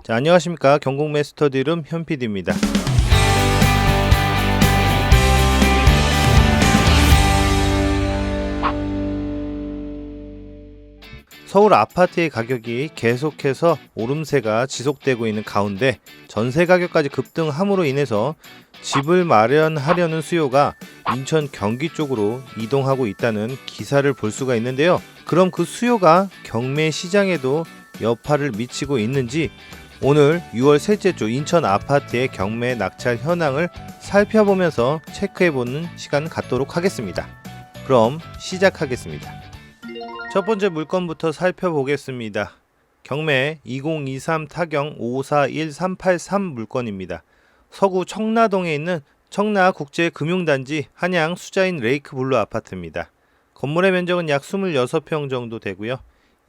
자, 안녕하십니까. 경공매 스터디룸 현PD입니다. 서울 아파트의 가격이 계속해서 오름세가 지속되고 있는 가운데 전세 가격까지 급등함으로 인해서 집을 마련하려는 수요가 인천 경기 쪽으로 이동하고 있다는 기사를 볼 수가 있는데요. 그럼 그 수요가 경매 시장에도 여파를 미치고 있는지 오늘 6월 셋째 주 인천 아파트의 경매 낙찰 현황을 살펴보면서 체크해보는 시간 갖도록 하겠습니다. 그럼 시작하겠습니다. 첫 번째 물건부터 살펴보겠습니다. 경매 2023 타경 541383 물건입니다. 서구 청라동에 있는 청라국제금융단지 한양 수자인 레이크블루 아파트입니다. 건물의 면적은 약 26평 정도 되고요.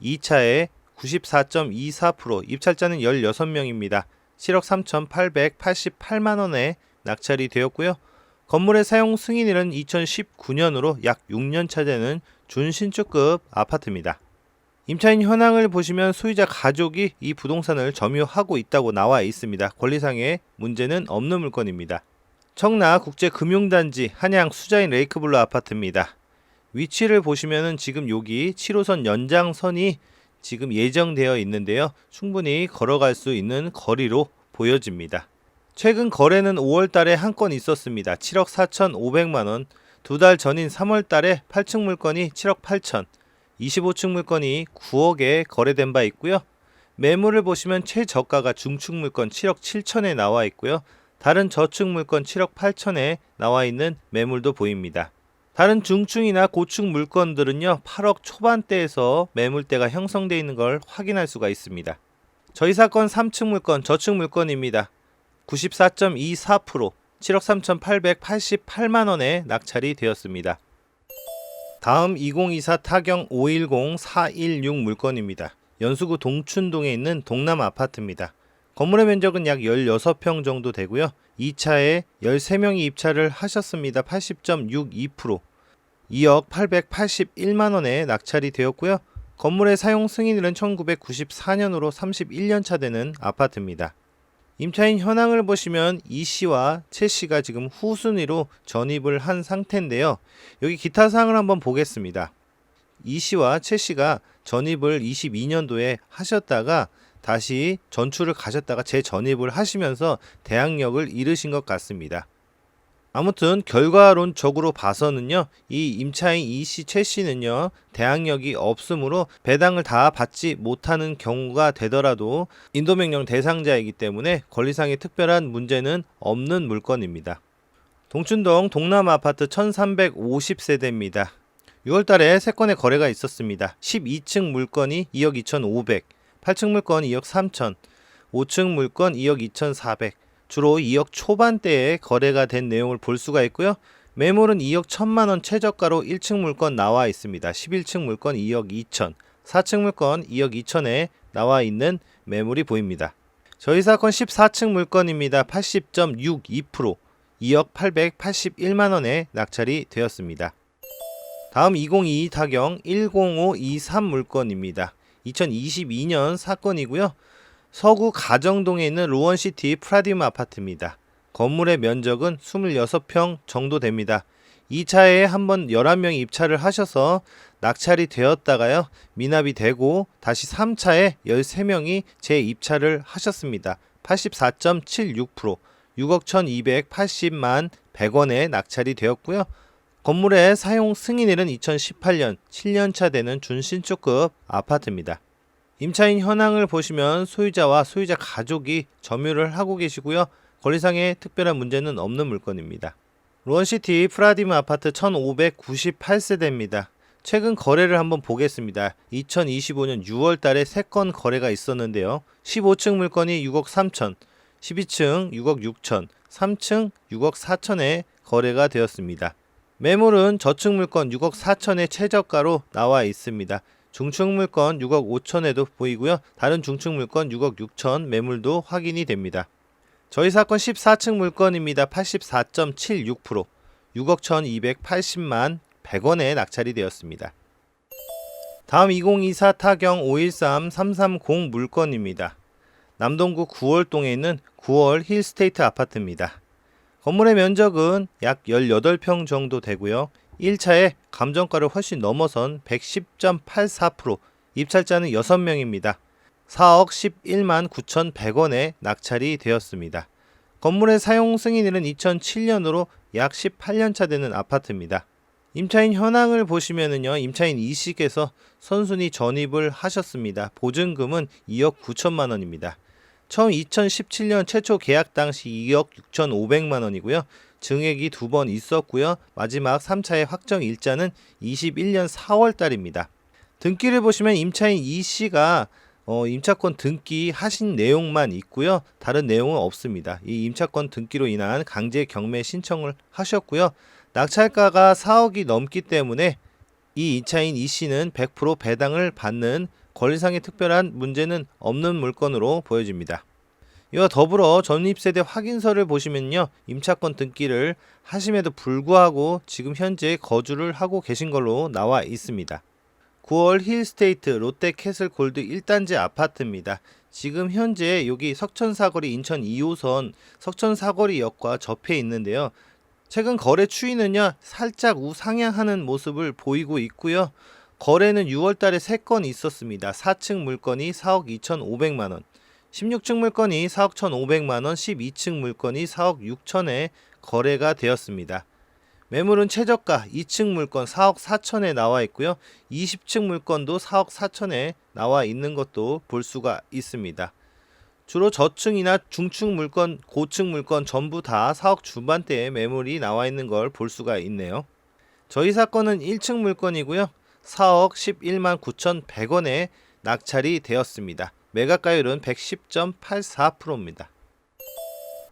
2차에 94.24%, 입찰자는 16명입니다. 7억 3,888만원에 낙찰이 되었고요. 건물의 사용 승인일은 2019년으로 약 6년차 되는 준신축급 아파트입니다. 임차인 현황을 보시면 소유자 가족이 이 부동산을 점유하고 있다고 나와 있습니다. 권리상의 문제는 없는 물건입니다. 청라국제금융단지 한양 수자인 레이크블루 아파트입니다. 위치를 보시면은 지금 여기 7호선 연장선이 지금 예정되어 있는데요. 충분히 걸어갈 수 있는 거리로 보여집니다. 최근 거래는 5월 달에 한 건 있었습니다. 7억 4,500만원. 2달 전인 3월 달에 8층 물건이 7억 8천, 25층 물건이 9억에 거래된 바 있고요. 매물을 보시면 최저가가 중층 물건 7억 7천에 나와 있고요. 다른 저층 물건 7억 8천에 나와 있는 매물도 보입니다. 다른 중층이나 고층 물건들은요 8억 초반대에서 매물대가 형성되어 있는 걸 확인할 수가 있습니다. 저희 사건 3층 물건 저층 물건입니다. 94.24%, 7억 3,888만원에 낙찰이 되었습니다. 다음 2024 타경 510416 물건입니다. 연수구 동춘동에 있는 동남 아파트입니다. 건물의 면적은 약 16평 정도 되고요. 2차에 13명이 입찰을 하셨습니다. 80.62%, 2억 881만원에 낙찰이 되었고요. 건물의 사용 승인일은 1994년으로 31년차 되는 아파트입니다. 임차인 현황을 보시면 이씨와 최씨가 지금 후순위로 전입을 한 상태인데요. 여기 기타 사항을 한번 보겠습니다. 이씨와 최씨가 전입을 22년도에 하셨다가 다시 전출을 가셨다가 재전입을 하시면서 대항력을 잃으신 것 같습니다. 아무튼 결과론적으로 봐서는요, 이 임차인 이씨 최씨는요 대항력이 없으므로 배당을 다 받지 못하는 경우가 되더라도 인도명령 대상자이기 때문에 권리상의 특별한 문제는 없는 물건입니다. 동춘동 동남아파트 1350세대입니다. 6월달에 3건의 거래가 있었습니다. 12층 물건이 2억 2,500, 8층 물건 2억 3천, 5층 물건 2억 2,400, 주로 2억 초반대에 거래가 된 내용을 볼 수가 있고요. 매물은 2억 1천만원 최저가로 1층 물건 나와 있습니다. 11층 물건 2억 2천, 4층 물건 2억 2천에 나와 있는 매물이 보입니다. 저희 사건 14층 물건입니다. 80.62%, 2억 881만원에 낙찰이 되었습니다. 다음 2022 타경 10523 물건입니다. 2022년 사건이고요. 서구 가정동에 있는 로원시티 프라디움 아파트입니다. 건물의 면적은 26평 정도 됩니다. 2차에 한번 11명이 입찰을 하셔서 낙찰이 되었다가요. 미납이 되고 다시 3차에 13명이 재입찰을 하셨습니다. 84.76%, 6억 1,280만 100원에 낙찰이 되었고요. 건물의 사용 승인일은 2018년 7년차 되는 준신축급 아파트입니다. 임차인 현황을 보시면 소유자와 소유자 가족이 점유를 하고 계시고요. 권리상의 특별한 문제는 없는 물건입니다. 로원시티 프라디움 아파트 1598세대입니다. 최근 거래를 한번 보겠습니다. 2025년 6월 달에 3건 거래가 있었는데요. 15층 물건이 6억 3천, 12층 6억 6천, 3층 6억 4천에 거래가 되었습니다. 매물은 저층 물건 6억 4천의 최저가로 나와 있습니다. 중층 물건 6억 5천에도 보이고요. 다른 중층 물건 6억 6천 매물도 확인이 됩니다. 저희 사건 14층 물건입니다. 84.76%, 6억 1,280만 100원에 낙찰이 되었습니다. 다음 2024 타경 513330 물건입니다. 남동구 9월동에 있는 9월 힐스테이트 아파트입니다. 건물의 면적은 약 18평 정도 되고요. 1차에 감정가를 훨씬 넘어선 110.84%, 입찰자는 6명입니다. 4억 11만 9,100원에 낙찰이 되었습니다. 건물의 사용 승인일은 2007년으로 약 18년차 되는 아파트입니다. 임차인 현황을 보시면은요, 임차인 이씨께서 선순위 전입을 하셨습니다. 보증금은 2억 9천만 원입니다. 처음 2017년 최초 계약 당시 2억 6,500만 원이고요. 증액이 2번 있었고요. 마지막 3차의 확정 일자는 21년 4월 달입니다. 등기를 보시면 임차인 이씨가 임차권 등기 하신 내용만 있고요. 다른 내용은 없습니다. 이 임차권 등기로 인한 강제 경매 신청을 하셨고요. 낙찰가가 4억이 넘기 때문에 이 임차인 이씨는 100% 배당을 받는 권리상의 특별한 문제는 없는 물건으로 보여집니다. 이와 더불어 전입세대 확인서를 보시면요, 임차권 등기를 하심에도 불구하고 지금 현재 거주를 하고 계신 걸로 나와 있습니다. 9월 힐스테이트 롯데캐슬 골드 1단지 아파트입니다. 지금 현재 여기 석천사거리 인천 2호선 석천사거리역과 접해 있는데요. 최근 거래 추이는요, 살짝 우상향하는 모습을 보이고 있고요. 거래는 6월 달에 3건 있었습니다. 4층 물건이 4억 2,500만 원, 16층 물건이 4억 1,500만 원, 12층 물건이 4억 6천에 거래가 되었습니다. 매물은 최저가 2층 물건 4억 4천에 나와 있고요. 20층 물건도 4억 4천에 나와 있는 것도 볼 수가 있습니다. 주로 저층이나 중층 물건, 고층 물건 전부 다 4억 중반대의 매물이 나와 있는 걸 볼 수가 있네요. 저희 사건은 1층 물건이고요. 4억 11만 9,100원에 낙찰이 되었습니다. 매각가율은 110.84%입니다.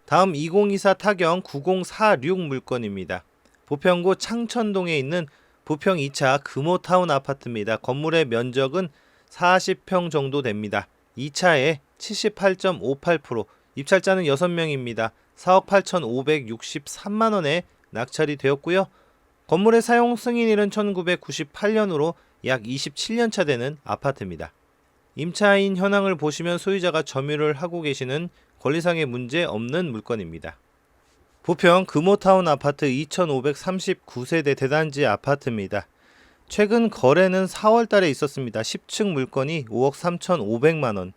다음 2024 타경 9046 물건입니다. 부평구 창천동에 있는 부평 2차 금호타운 아파트입니다. 건물의 면적은 40평 정도 됩니다. 2차에 78.58%, 입찰자는 6명입니다. 4억 8,563만 원에 낙찰이 되었고요. 건물의 사용 승인일은 1998년으로 약 27년차 되는 아파트입니다. 임차인 현황을 보시면 소유자가 점유를 하고 계시는 권리상의 문제 없는 물건입니다. 부평 금호타운 아파트 2539세대 대단지 아파트입니다. 최근 거래는 4월 달에 있었습니다. 10층 물건이 5억 3,500만 원,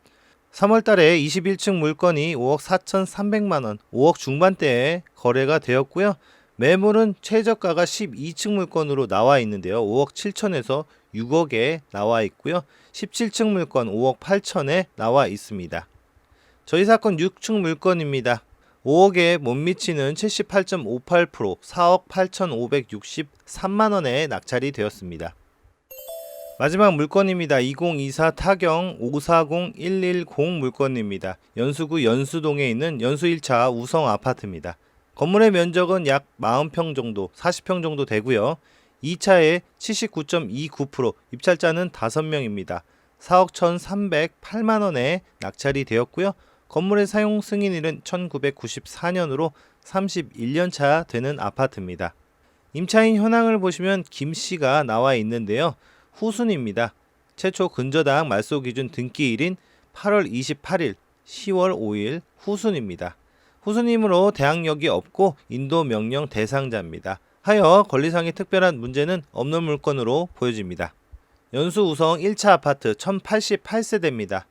3월 달에 21층 물건이 5억 4,300만 원, 5억 중반대에 거래가 되었고요. 매물은 최저가가 12층 물건으로 나와 있는데요. 5억 7천에서 6억에 나와 있고요. 17층 물건 5억 8천에 나와 있습니다. 저희 사건 6층 물건입니다. 5억에 못 미치는 78.58%, 4억 8,563만 원에 낙찰이 되었습니다. 마지막 물건입니다. 2024 타경 540110 물건입니다. 연수구 연수동에 있는 연수 1차 우성 아파트입니다. 건물의 면적은 약 40평 정도, 40평 정도 되고요. 2차에 79.29%, 입찰자는 5명입니다. 4억 1,308만 원에 낙찰이 되었고요. 건물의 사용 승인일은 1994년으로 31년차 되는 아파트입니다. 임차인 현황을 보시면 김씨가 나와 있는데요. 후순입니다. 최초 근저당 말소 기준 등기일인 8월 28일, 10월 5일 후순입니다. 후순임으로 대항력이 없고 인도 명령 대상자입니다. 하여 권리상의 특별한 문제는 없는 물건으로 보여집니다. 연수 우성 1차 아파트 1088세대입니다.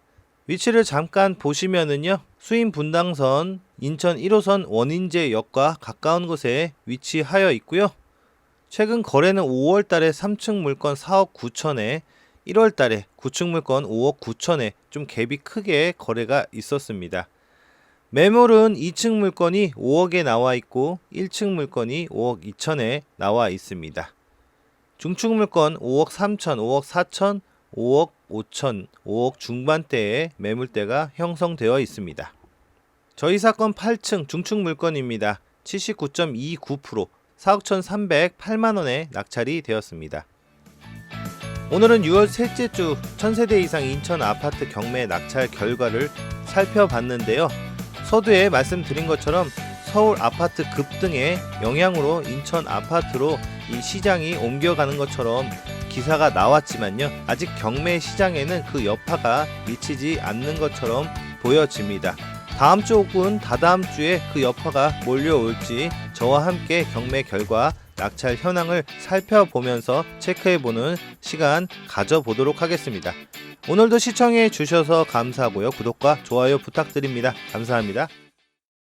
위치를 잠깐 보시면은요, 수인 분당선 인천 1호선 원인제역과 가까운 곳에 위치하여 있고요. 최근 거래는 5월 달에 3층 물건 4억 9천에, 1월 달에 9층 물건 5억 9천에 좀 갭이 크게 거래가 있었습니다. 매물은 2층 물건이 5억에 나와 있고 1층 물건이 5억 2천에 나와 있습니다. 중층 물건 5억 3천, 5억 4천, 5억 5천, 5억 중반대의 매물대가 형성되어 있습니다. 저희 사건 8층 중층 물건입니다. 79.29%, 4억 1,308만 원에 낙찰이 되었습니다. 오늘은 6월 셋째 주 1000세대 이상 인천 아파트 경매 낙찰 결과를 살펴봤는데요. 서두에 말씀드린 것처럼 서울 아파트 급등의 영향으로 인천 아파트로 이 시장이 옮겨가는 것처럼 기사가 나왔지만요, 아직 경매 시장에는 그 여파가 미치지 않는 것처럼 보여집니다. 다음 주 혹은 다다음 주에 그 여파가 몰려올지 저와 함께 경매 결과 낙찰 현황을 살펴보면서 체크해보는 시간 가져보도록 하겠습니다. 오늘도 시청해 주셔서 감사하고요. 구독과 좋아요 부탁드립니다. 감사합니다.